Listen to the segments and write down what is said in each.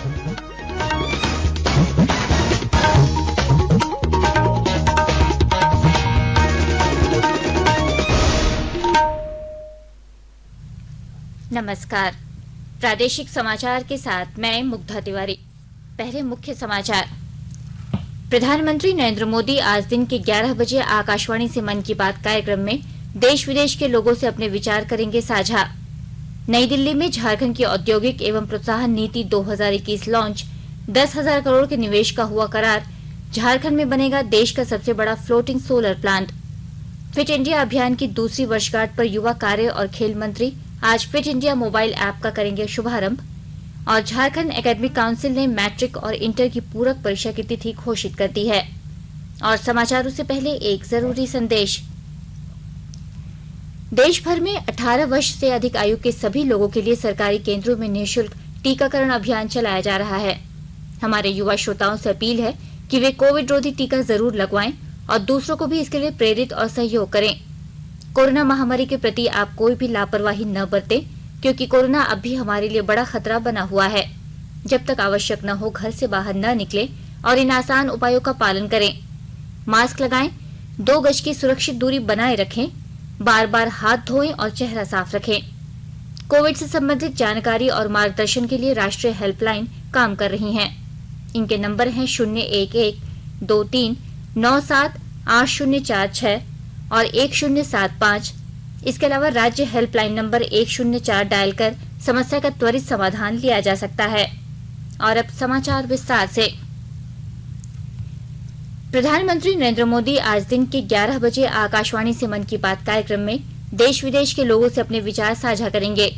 नमस्कार। प्रादेशिक समाचार के साथ मैं मुग्धा तिवारी। पहले मुख्य समाचार। प्रधानमंत्री नरेंद्र मोदी आज दिन के 11 बजे आकाशवाणी से मन की बात कार्यक्रम में देश विदेश के लोगों से अपने विचार करेंगे साझा। नई दिल्ली में झारखंड की औद्योगिक एवं प्रोत्साहन नीति 2021 लॉन्च, 10,000 करोड़ के निवेश का हुआ करार। झारखंड में बनेगा देश का सबसे बड़ा floating solar plant. Fit India अभियान की दूसरी वर्षगांठ पर युवा कार्य और खेल मंत्री आज फिट इंडिया मोबाइल ऐप का करेंगे शुभारंभ। और झारखंड एकेडमिक काउंसिल ने मैट्रिक और इंटर की पूरक परीक्षा की तिथि घोषित कर दी है। और समाचारों से पहले एक जरूरी संदेश। देश भर में 18 वर्ष से अधिक आयु के सभी लोगों के लिए सरकारी केंद्रों में निःशुल्क टीकाकरण अभियान चलाया जा रहा है। हमारे युवा श्रोताओं से अपील है कि वे कोविड रोधी टीका जरूर लगवाएं और दूसरों को भी इसके लिए प्रेरित और सहयोग करें। कोरोना महामारी के प्रति आप कोई भी लापरवाही न बरतें, क्योंकि कोरोना अब भी हमारे लिए बड़ा खतरा बना हुआ है। जब तक आवश्यक न हो घर से बाहर न निकलें और इन आसान उपायों का पालन करें। मास्क लगाएं, 2 गज की सुरक्षित दूरी बनाए रखें, बार बार हाथ धोएं और चेहरा साफ रखें। कोविड से संबंधित जानकारी और मार्गदर्शन के लिए राष्ट्रीय हेल्पलाइन काम कर रही हैं। इनके नंबर हैं 011-23-97-8046 और 1075। इसके अलावा राज्य हेल्पलाइन नंबर 104 डायल कर समस्या का त्वरित समाधान लिया जा सकता है। और अब समाचार विस्तार से। प्रधानमंत्री नरेंद्र मोदी आज दिन के 11 बजे आकाशवाणी से मन की बात कार्यक्रम में देश विदेश के लोगों से अपने विचार साझा करेंगे।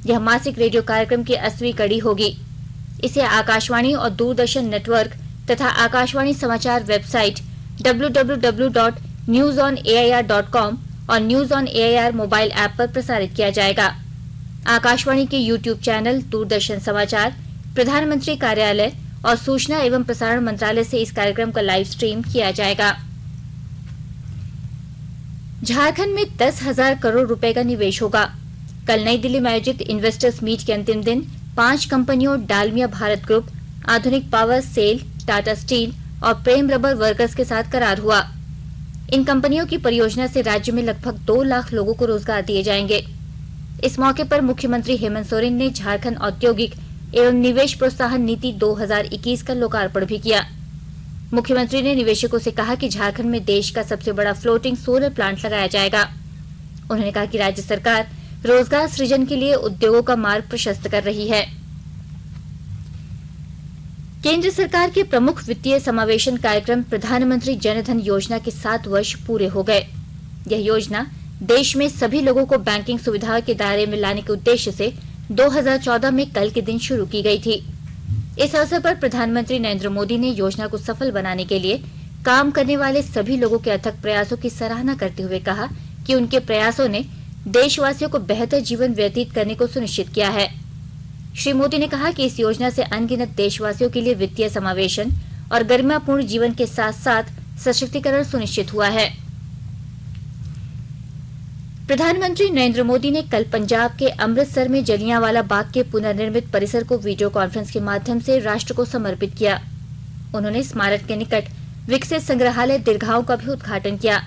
यह मासिक रेडियो कार्यक्रम की 80वीं कड़ी होगी। इसे आकाशवाणी और दूरदर्शन नेटवर्क तथा आकाशवाणी समाचार वेबसाइट www.newsonair.com और news on AIR mobile app पर प्रसारित किया जाएगा। आकाशवाणी के यूट्यूब चैनल, दूरदर्शन समाचार, प्रधानमंत्री कार्यालय और सूचना एवं प्रसारण मंत्रालय से इस कार्यक्रम का लाइव स्ट्रीम किया जाएगा। झारखंड में 10,000 करोड़ रुपए का निवेश होगा। कल नई दिल्ली में आयोजित इन्वेस्टर्स मीट के अंतिम दिन 5 कंपनियों डालमिया भारत ग्रुप, आधुनिक पावर, सेल, टाटा स्टील और प्रेम रबर वर्कर्स के साथ करार हुआ। इन कंपनियों की परियोजना से राज्य में लगभग 2 लाख लोगों को रोजगार दिए जाएंगे। इस मौके पर मुख्यमंत्री हेमंत सोरेन ने झारखंड औद्योगिक एवं निवेश प्रोत्साहन नीति 2021 का लोकार्पण भी किया। मुख्यमंत्री ने निवेशकों से कहा कि झारखंड में देश का सबसे बड़ा फ्लोटिंग सोलर प्लांट लगाया जाएगा। उन्होंने कहा कि राज्य सरकार रोजगार सृजन के लिए उद्योगों का मार्ग प्रशस्त कर रही है। केंद्र सरकार के प्रमुख वित्तीय समावेशन कार्यक्रम प्रधानमंत्री जन धन योजना के 7 वर्ष पूरे हो गए। यह योजना देश में सभी लोगों को बैंकिंग सुविधा के दायरे में लाने के उद्देश्य से 2014 में कल के दिन शुरू की गई थी। इस अवसर पर प्रधानमंत्री नरेंद्र मोदी ने योजना को सफल बनाने के लिए काम करने वाले सभी लोगों के अथक प्रयासों की सराहना करते हुए कहा कि उनके प्रयासों ने देशवासियों को बेहतर जीवन व्यतीत करने को सुनिश्चित किया है। श्री मोदी ने कहा कि इस योजना से अनगिनत देशवासियों के लिए वित्तीय समावेशन और गरिमापूर्ण जीवन के साथ साथ सशक्तिकरण सुनिश्चित हुआ है। प्रधानमंत्री नरेंद्र मोदी ने कल पंजाब के अमृतसर में जलियांवाला बाग के पुनर्निर्मित परिसर को वीडियो कॉन्फ्रेंस के माध्यम से राष्ट्र को समर्पित किया। उन्होंने स्मारक के निकट विकसित संग्रहालय दीर्घाओं का भी उद्घाटन किया।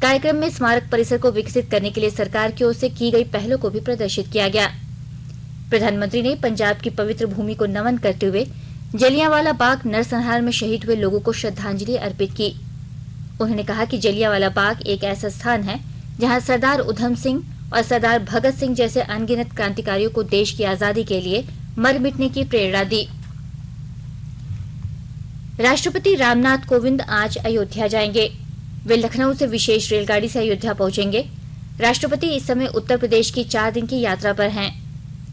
कार्यक्रम में स्मारक परिसर को विकसित करने के लिए सरकार की ओर से की गई पहलों को भी प्रदर्शित किया गया। प्रधानमंत्री ने पंजाब की पवित्र भूमि को नमन करते हुए जलियांवाला बाग नरसंहार में शहीद हुए लोगों को श्रद्धांजलि अर्पित की। उन्होंने कहा कि जलियांवाला बाग एक ऐसा स्थान है जहां सरदार उधम सिंह और सरदार भगत सिंह जैसे अनगिनत क्रांतिकारियों को देश की आजादी के लिए मर मिटने की प्रेरणा दी। राष्ट्रपति रामनाथ कोविंद आज अयोध्या जाएंगे। वे लखनऊ से विशेष रेलगाड़ी से अयोध्या पहुंचेंगे। राष्ट्रपति इस समय उत्तर प्रदेश की 4 दिन की यात्रा पर हैं।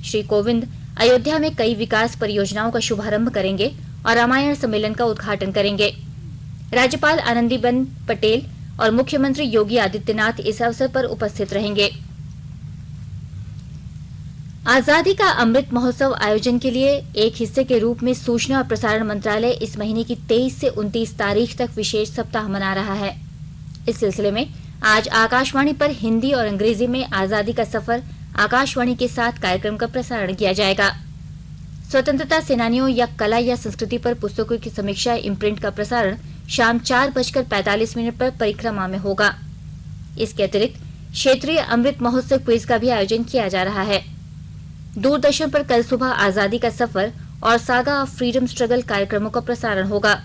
श्री कोविंद अयोध्या में कई विकास परियोजनाओं का शुभारंभ करेंगे और रामायण सम्मेलन का उद्घाटन करेंगे। राज्यपाल आनंदीबेन पटेल और मुख्यमंत्री योगी आदित्यनाथ इस अवसर पर उपस्थित रहेंगे। आजादी का अमृत महोत्सव आयोजन के लिए एक हिस्से के रूप में सूचना और प्रसारण मंत्रालय इस महीने की 23 से 29 तारीख तक विशेष सप्ताह मना रहा है। इस सिलसिले में आज आकाशवाणी पर हिंदी और अंग्रेजी में आजादी का सफर आकाशवाणी के साथ कार्यक्रम का प्रसारण किया जाएगा। स्वतंत्रता सेनानियों या कला या संस्कृति पर पुस्तकों की समीक्षा इम्प्रिंट का प्रसारण शाम 4:45 पर परिक्रमा में होगा। इसके अतिरिक्त क्षेत्रीय अमृत महोत्सव क्विज का भी आयोजन किया जा रहा है। दूरदर्शन पर कल सुबह आजादी का सफर और सागा ऑफ फ्रीडम स्ट्रगल कार्यक्रमों का प्रसारण होगा।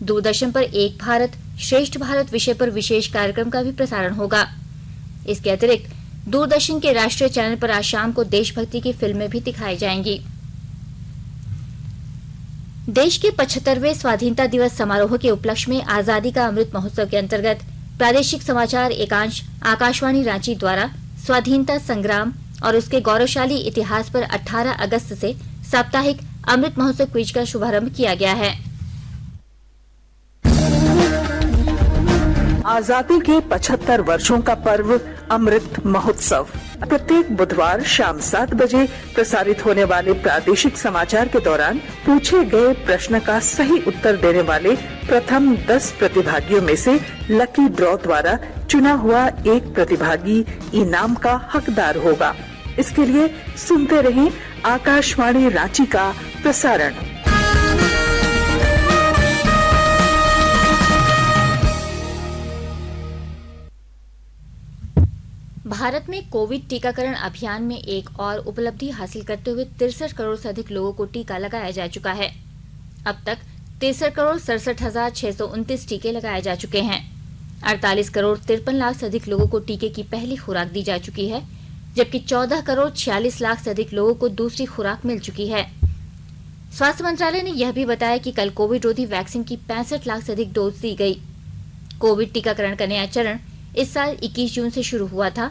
दूरदर्शन पर एक भारत श्रेष्ठ भारत विषय पर विशेष कार्यक्रम का भी प्रसारण होगा। इसके अतिरिक्त दूरदर्शन के राष्ट्रीय चैनल पर आज शाम को देशभक्ति की फिल्में भी दिखाई जाएंगी। देश के 75वें स्वाधीनता दिवस समारोह के उपलक्ष्य में आजादी का अमृत महोत्सव के अंतर्गत प्रादेशिक समाचार एकांश आकाशवाणी रांची द्वारा स्वाधीनता संग्राम और उसके गौरवशाली इतिहास पर 18 अगस्त से साप्ताहिक अमृत महोत्सव क्विज का शुभारंभ किया गया है। आजादी के 75 वर्षों का पर्व अमृत महोत्सव प्रत्येक बुधवार शाम 7 बजे प्रसारित होने वाले प्रादेशिक समाचार के दौरान पूछे गए प्रश्न का सही उत्तर देने वाले प्रथम 10 प्रतिभागियों में से लकी ड्रॉ द्वारा चुना हुआ एक प्रतिभागी इनाम का हकदार होगा। इसके लिए सुनते रहें आकाशवाणी रांची का प्रसारण। भारत में कोविड टीकाकरण अभियान में एक और उपलब्धि हासिल करते हुए 63 करोड़ से अधिक लोगों को टीका लगाया जा चुका है। अब तक 63,67,629 टीके लगाए जा चुके हैं। 48 करोड़ 53 लाख से अधिक लोगों को टीके की पहली खुराक दी जा चुकी है, जबकि 14 करोड़ 46 लाख से अधिक लोगों को दूसरी खुराक मिल चुकी है। स्वास्थ्य मंत्रालय ने यह भी बताया कि कल कोविड रोधी वैक्सीन की 65 लाख से अधिक डोज दी गई। कोविड टीकाकरण का नया चरण इस साल 21 जून से शुरू हुआ था।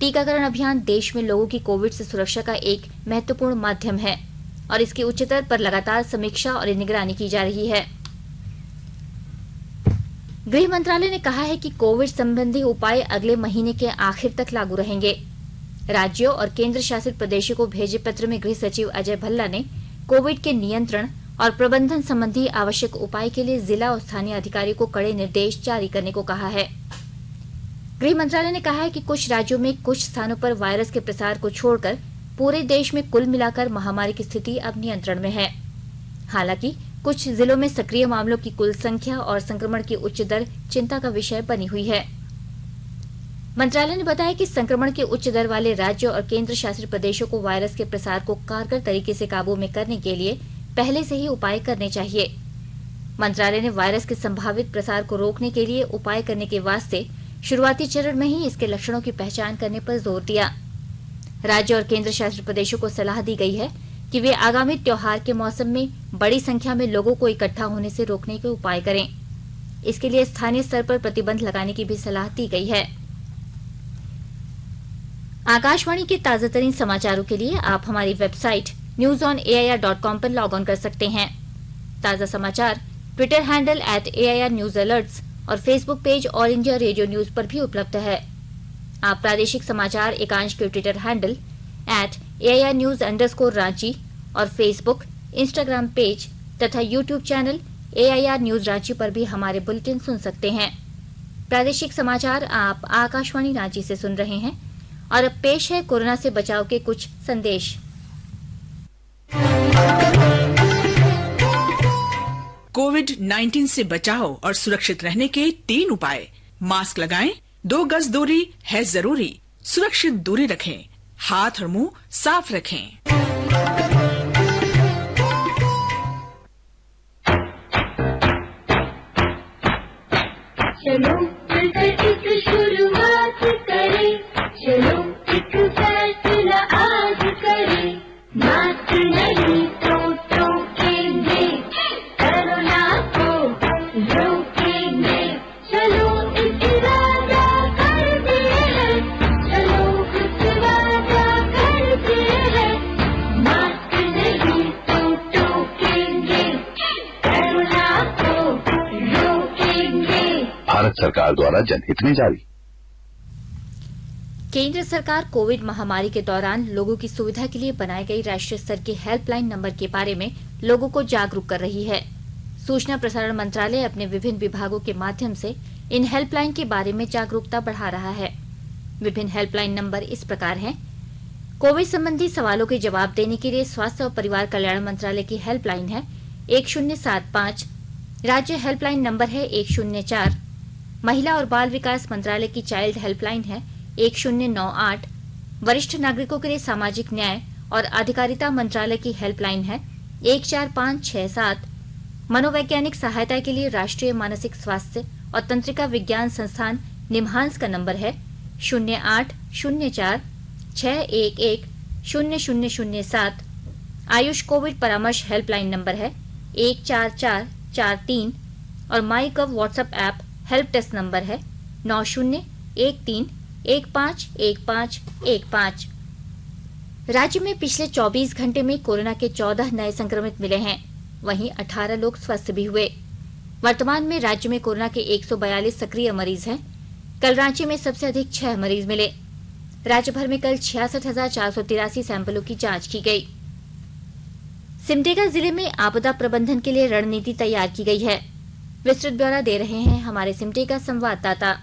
टीकाकरण अभियान देश में लोगों की कोविड से सुरक्षा का एक महत्वपूर्ण माध्यम है और इसकी उच्च स्तर पर लगातार समीक्षा और निगरानी की जा रही है। गृह मंत्रालय ने कहा है कि कोविड संबंधी उपाय अगले महीने के आखिर तक लागू रहेंगे। राज्यों और केंद्र शासित प्रदेशों को भेजे पत्र में गृह सचिव अजय भल्ला ने कोविड के नियंत्रण और प्रबंधन संबंधी आवश्यक उपाय के लिए जिला और स्थानीय अधिकारियों को कड़े निर्देश जारी करने को कहा है। गृह मंत्रालय ने कहा है कि कुछ राज्यों में कुछ स्थानों पर वायरस के प्रसार को छोड़कर पूरे देश में कुल मिलाकर महामारी की स्थिति अब नियंत्रण में है। हालांकि कुछ जिलों में सक्रिय मामलों की कुल संख्या और संक्रमण की उच्च दर चिंता का विषय बनी हुई है। मंत्रालय ने बताया कि संक्रमण की उच्च दर वाले राज्यों और केंद्र शासित प्रदेशों को वायरस के प्रसार को कारगर तरीके से काबू में करने के लिए पहले से ही उपाय करने चाहिए। मंत्रालय ने वायरस के संभावित प्रसार को रोकने के लिए उपाय करने के वास्ते शुरुआती चरण में ही इसके लक्षणों की पहचान करने पर जोर दिया। राज्य और केंद्र शासित प्रदेशों को सलाह दी गई है कि वे आगामी त्योहार के मौसम में बड़ी संख्या में लोगों को इकट्ठा होने से रोकने के उपाय करें। इसके लिए स्थानीय स्तर पर प्रतिबंध लगाने की भी सलाह दी गई है। आकाशवाणी के ताजातरीन समाचारों के लिए आप हमारी वेबसाइट newsonair.com पर लॉग ऑन कर सकते हैं। ताजा समाचार ट्विटर हैंडल @AIRNewsAlerts और Facebook page all India radio news पर भी उपलब्ध है। आप प्रादेशिक समाचार एकांश के ट्विटर हैंडल @AIRNews_रांची और फेसबुक, इंस्टाग्राम पेज तथा YouTube channel AIR news Ranchi पर भी हमारे बुलेटिन सुन सकते हैं। प्रादेशिक समाचार आप आकाशवाणी रांची से सुन रहे हैं और अब पेश है कोरोना से बचाव के कुछ संदेश। कोविड-19 से बचाव और सुरक्षित रहने के 3 उपाय। मास्क लगाएं, 2 गज दूरी है जरूरी, सुरक्षित दूरी रखें, हाथ और मुंह साफ रखें। चलो मिलकर एक शुरुआत करें, चलो एक फैसला आज करें, मास्क नहीं तो टोकेंगे, कोरोना को रोकेंगे, चलो इस वादा करते हैं, चलो इस वादा करते हैं, मास्क नहीं तो टोकेंगे, कोरोना को रोकेंगे। भारत सरकार द्वारा जनहित में जारी। केंद्र सरकार कोविड महामारी के दौरान लोगों की सुविधा के लिए बनाए गई राष्ट्रीय स्तर के हेल्पलाइन नंबर के बारे में लोगों को जागरूक कर रही है। सूचना प्रसारण मंत्रालय अपने विभिन्न विभागों के माध्यम से इन हेल्पलाइन के बारे में जागरूकता बढ़ा रहा है। विभिन्न हेल्पलाइन नंबर इस प्रकार हैं: कोविड संबंधी सवालों के जवाब देने के लिए स्वास्थ्य और परिवार कल्याण मंत्रालय की हेल्पलाइन है 1075, राज्य हेल्पलाइन नंबर है 104, महिला और बाल विकास मंत्रालय की चाइल्ड हेल्पलाइन है 1098, वरिष्ठ नागरिकों के लिए सामाजिक न्याय और अधिकारिता मंत्रालय की हेल्पलाइन है 14567, मनोवैज्ञानिक सहायता के लिए राष्ट्रीय मानसिक स्वास्थ्य और तंत्रिका विज्ञान संस्थान निम्हांस का नंबर है 0804-611-0007, आयुष कोविड परामर्श हेल्पलाइन नंबर है 14443 और my gov WhatsApp app help desk number है 9013151515। राज्य में पिछले 24 घंटे में कोरोना के 14 नए संक्रमित मिले हैं, वहीं 18 लोग स्वस्थ भी हुए। वर्तमान में राज्य में कोरोना के 142 सक्रिय मरीज हैं। कल रांची में सबसे अधिक 6 मरीज मिले। राज्य भर में कल 66,483 सैंपलों की जांच की गई। सिमडेगा जिले में आपदा प्रबंधन के लिए रणनीति तैयार की गई है। विस्तृत ब्यौरा दे रहे हैं हमारे सिमडेगा संवाददाता।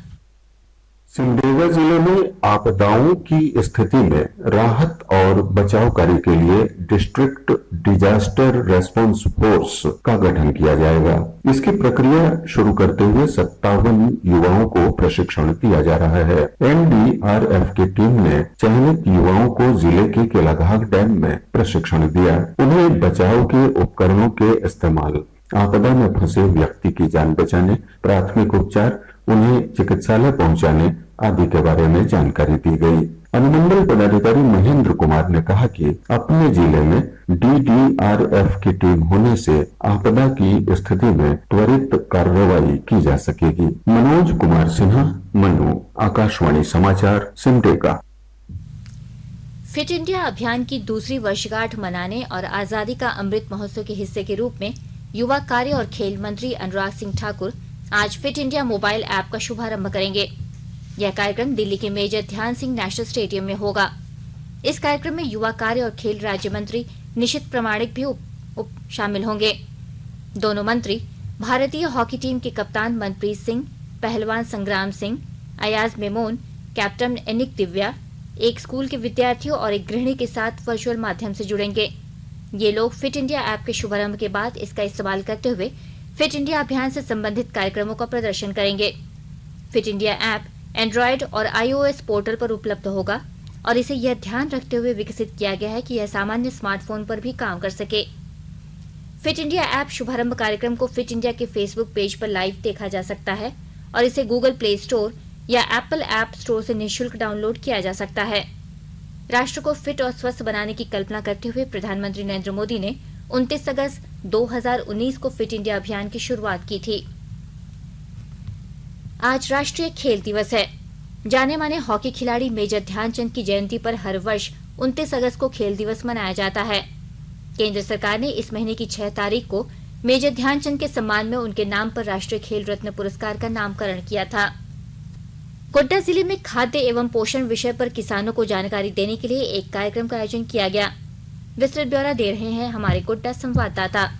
सिमडेगा जिले में आपदाओं की स्थिति में राहत और बचाव कार्य के लिए डिस्ट्रिक्ट डिजास्टर रेस्पॉन्स फोर्स का गठन किया जाएगा। इसकी प्रक्रिया शुरू करते हुए 57 युवाओं को प्रशिक्षण दिया जा रहा है। एनडीआरएफ की टीम ने चयनित युवाओं को जिले के केलाघाट डैम में प्रशिक्षण दिया। उन्हें बचाव के उपकरणों के इस्तेमाल, आपदा में फंसे व्यक्ति की जान बचाने, प्राथमिक उपचार, उन्हें चिकित्सालय पहुंचाने आदि के बारे में जानकारी दी गई। अनुमंडल पदाधिकारी महेंद्र कुमार ने कहा कि अपने जिले में डीडीआरएफ की टीम होने से आपदा की स्थिति में त्वरित कार्रवाई की जा सकेगी। मनोज कुमार सिन्हा, मनु, आकाशवाणी समाचार, सिमडेगा। फिट इंडिया अभियान की दूसरी वर्षगांठ मनाने और आजादी का अमृत महोत्सव के हिस्से के रूप में युवा कार्य और खेल मंत्री अनुराग सिंह ठाकुर आज फिट इंडिया मोबाइल ऐप का शुभारंभ करेंगे। यह कार्यक्रम दिल्ली के मेजर ध्यान सिंह नेशनल स्टेडियम में होगा। इस कार्यक्रम में युवा कार्य और खेल राज्य मंत्री निशित प्रामाणिक भी शामिल होंगे। दोनों मंत्री भारतीय हॉकी टीम के कप्तान मनप्रीत सिंह, पहलवान संग्राम सिंह, अयाज मेमोन, कैप्टन एनिक दिव्या, एक स्कूल के विद्यार्थियों और एक गृहिणी के साथ वर्चुअल माध्यम से जुड़ेंगे। ये लोग फिट इंडिया ऐप के शुभारंभ के बाद इसका इस्तेमाल करते हुए फिट इंडिया अभियान से संबंधित कार्यक्रमों का प्रदर्शन करेंगे। फिट इंडिया ऐप एंड्रॉयड और iOS पोर्टल पर उपलब्ध होगा और इसे यह ध्यान रखते हुए विकसित किया गया है कि यह सामान्य स्मार्टफोन पर भी काम कर सके। फिट इंडिया ऐप शुभारंभ कार्यक्रम को फिट इंडिया के फेसबुक पेज पर लाइव देखा जा सकता है और इसे गूगल प्ले स्टोर या एप्पल ऐप स्टोर से निःशुल्क डाउनलोड किया जा सकता है। राष्ट्र को फिट और स्वस्थ बनाने की कल्पना करते हुए प्रधानमंत्री नरेंद्र मोदी ने 29 अगस्त 2019 को फिट इंडिया अभियान की शुरुआत की थी। आज राष्ट्रीय खेल दिवस है। जाने माने हॉकी खिलाड़ी मेजर ध्यानचंद की जयंती पर हर वर्ष 29 अगस्त को खेल दिवस मनाया जाता है। केंद्र सरकार ने इस महीने की 6 तारीख को मेजर ध्यानचंद के सम्मान में उनके नाम पर राष्ट्रीय खेल रत्न पुरस्कार का नामकरण किया था। गोड्डा जिले में खाद्य एवं पोषण विषय पर किसानों को जानकारी देने के लिए एक कार्यक्रम का आयोजन किया गया। विस्तृत ब्यौरा दे रहे हैं हमारे गोड्डा संवाददाता।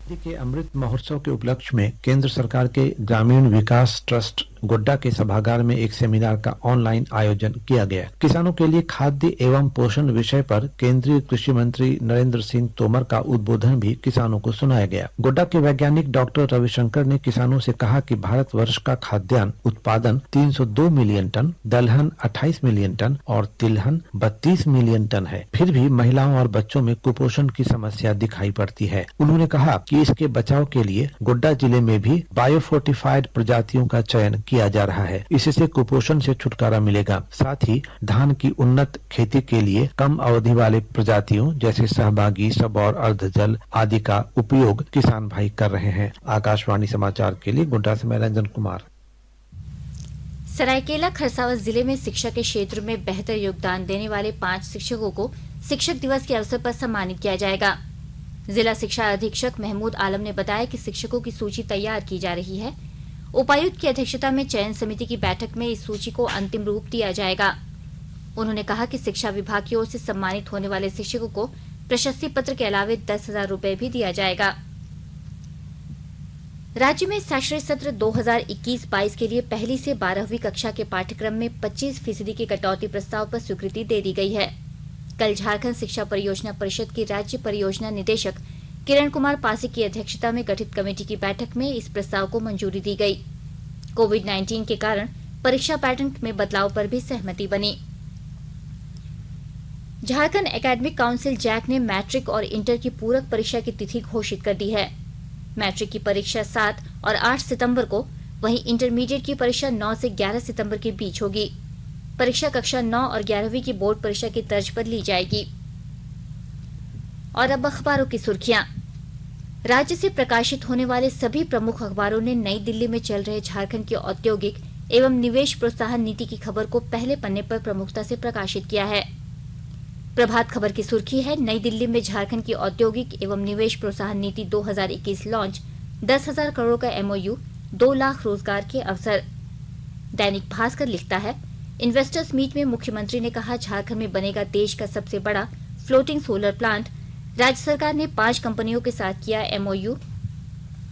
के अमृत महोत्सव के उपलक्ष्य में केंद्र सरकार के ग्रामीण विकास ट्रस्ट गोड्डा के सभागार में एक सेमिनार का ऑनलाइन आयोजन किया गया। किसानों के लिए खाद्य एवं पोषण विषय पर केंद्रीय कृषि मंत्री नरेंद्र सिंह तोमर का उद्बोधन भी किसानों को सुनाया गया। गोड्डा के वैज्ञानिक डॉक्टर रविशंकर ने किसानों से कहा कि भारत वर्ष का खाद्यान्न उत्पादन 302 मिलियन टन, दलहन 28 मिलियन टन और तिलहन 32 मिलियन टन है। फिर भी महिलाओं और बच्चों में कुपोषण की समस्या दिखाई पड़ती है। उन्होंने कहा कि इसके बचाव के लिए गोड्डा जिले में भी बायोफोर्टिफाइड प्रजातियों का चयन किया जा रहा है। इससे कुपोषण से छुटकारा मिलेगा। साथ ही धान की उन्नत खेती के लिए कम अवधि वाले प्रजातियों जैसे सहभागी, सबौर, अर्धजल आदि का उपयोग किसान भाई कर रहे हैं। आकाशवाणी समाचार के लिए गोड्डा से मैं रंजन कुमार। सरायकेला खरसावां जिले में शिक्षा के क्षेत्र में बेहतर योगदान देने वाले 5 शिक्षकों को शिक्षक दिवस के अवसर पर सम्मानित किया जाएगा। जिला शिक्षा अधीक्षक महमूद आलम ने बताया कि शिक्षकों की सूची तैयार की जा रही है। उपायुक्त की अध्यक्षता में चयन समिति की बैठक में इस सूची को अंतिम रूप दिया जाएगा। उन्होंने कहा कि शिक्षा विभाग की ओर से सम्मानित होने वाले शिक्षकों को प्रशस्ति पत्र के अलावे 10,000 रूपये भी दिया जाएगा। राज्य में शैक्षणिक सत्र 2021-22 के लिए पहली से 12वीं कक्षा के पाठ्यक्रम में 25% की कटौती प्रस्ताव पर स्वीकृति दे दी गई है। कल झारखंड शिक्षा परियोजना परिषद की राज्य परियोजना निदेशक किरण कुमार पासी की अध्यक्षता में गठित कमेटी की बैठक में इस प्रस्ताव को मंजूरी दी गई। कोविड-19 के कारण परीक्षा पैटर्न में बदलाव पर भी सहमति बनी। झारखंड एकेडमिक काउंसिल जैक ने मैट्रिक और इंटर की पूरक परीक्षा की तिथि घोषित कर दी है। मैट्रिक की परीक्षा 7 और 8 सितंबर को, वहीं इंटरमीडिएट की परीक्षा 9 से 11 सितंबर के बीच होगी। परीक्षा कक्षा 9 और 11वीं की बोर्ड परीक्षा की तर्ज पर ली जाएगी। और अब अखबारों की सुर्खियां। राज्य से प्रकाशित होने वाले सभी प्रमुख अखबारों ने नई दिल्ली में चल रहे झारखंड की औद्योगिक एवं निवेश प्रोत्साहन नीति की खबर को पहले पन्ने पर प्रमुखता से प्रकाशित किया है। प्रभात खबर की सुर्खी है, नई दिल्ली में झारखंड की औद्योगिक एवं निवेश प्रोत्साहन नीति 2021 लॉन्च, 10,000 करोड़ का एमओयू, 2 लाख रोजगार के अवसर। दैनिक भास्कर लिखता है, इन्वेस्टर्स मीट में मुख्यमंत्री ने कहा झारखंड में बनेगा देश का सबसे बड़ा फ्लोटिंग सोलर प्लांट। राज्य सरकार ने 5 कंपनियों के साथ किया एमओयू।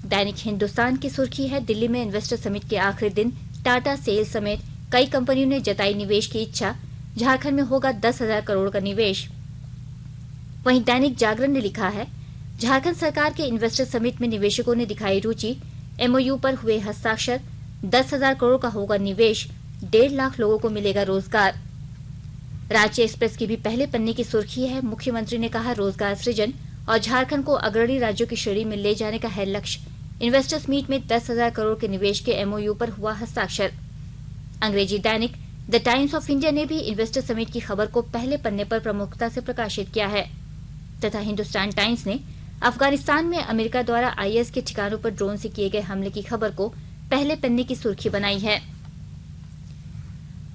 दैनिक हिंदुस्तान की सुर्खी है, दिल्ली में इन्वेस्टर समिट के आखिरी दिन टाटा, सेल समेत कई कंपनियों ने जताई निवेश की इच्छा। झारखंड में होगा 10,000 करोड़ का निवेश। वहीं दैनिक जागरण ने लिखा है, झारखंड सरकार के इन्वेस्टर समिट में निवेशकों ने दिखाई रुचि, एमओयू पर हुए हस्ताक्षर, 10,000 करोड़ का होगा निवेश, 1.5 लाख लोगों को मिलेगा रोजगार। राज्य एक्सप्रेस की भी पहले पन्ने की सुर्खी है, मुख्यमंत्री ने कहा रोजगार सृजन और झारखंड को अग्रणी राज्यों की श्रेणी में ले जाने का है लक्ष्य। इन्वेस्टर्स मीट में 10,000 करोड़ के निवेश के एमओयू पर हुआ हस्ताक्षर। अंग्रेजी दैनिक द टाइम्स ऑफ इंडिया ने भी इन्वेस्टर समिट की खबर को पहले पन्ने पर प्रमुखता से प्रकाशित किया है तथा हिंदुस्तान टाइम्स ने अफगानिस्तान में अमेरिका द्वारा आईएस के ठिकानों पर ड्रोन से किए गए हमले की खबर को पहले पन्ने की सुर्खी बनाई है।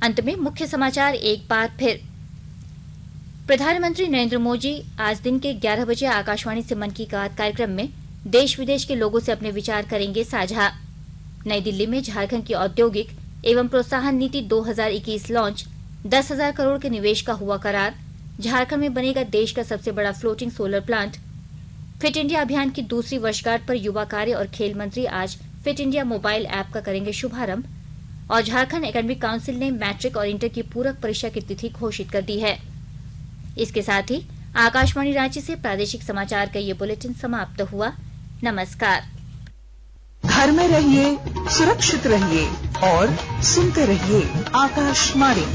अंत में मुख्य समाचार एक बार फिर। प्रधानमंत्री नरेंद्र मोदी आज दिन के 11 बजे आकाशवाणी से मन की बात कार्यक्रम में देश विदेश के लोगों से अपने विचार करेंगे साझा। नई दिल्ली में झारखंड की औद्योगिक एवं प्रोत्साहन नीति 2021 लॉन्च, 10,000 करोड़ के निवेश का हुआ करार। झारखंड में बनेगा देश का सबसे बड़ा floating solar plant. Fit India अभियान की दूसरी वर्षगांठ पर युवा कार्य और खेल मंत्री आज फिट इंडिया मोबाइल ऐप का करेंगे शुभारंभ। और झारखंड एकेडमिक काउंसिल ने मैट्रिक और इंटर की पूरक परीक्षा की तिथि घोषित कर दी है। इसके साथ ही आकाशवाणी रांची से प्रादेशिक समाचार का ये बुलेटिन समाप्त हुआ। नमस्कार। घर में रहिए, सुरक्षित रहिए और सुनते रहिए आकाशवाणी।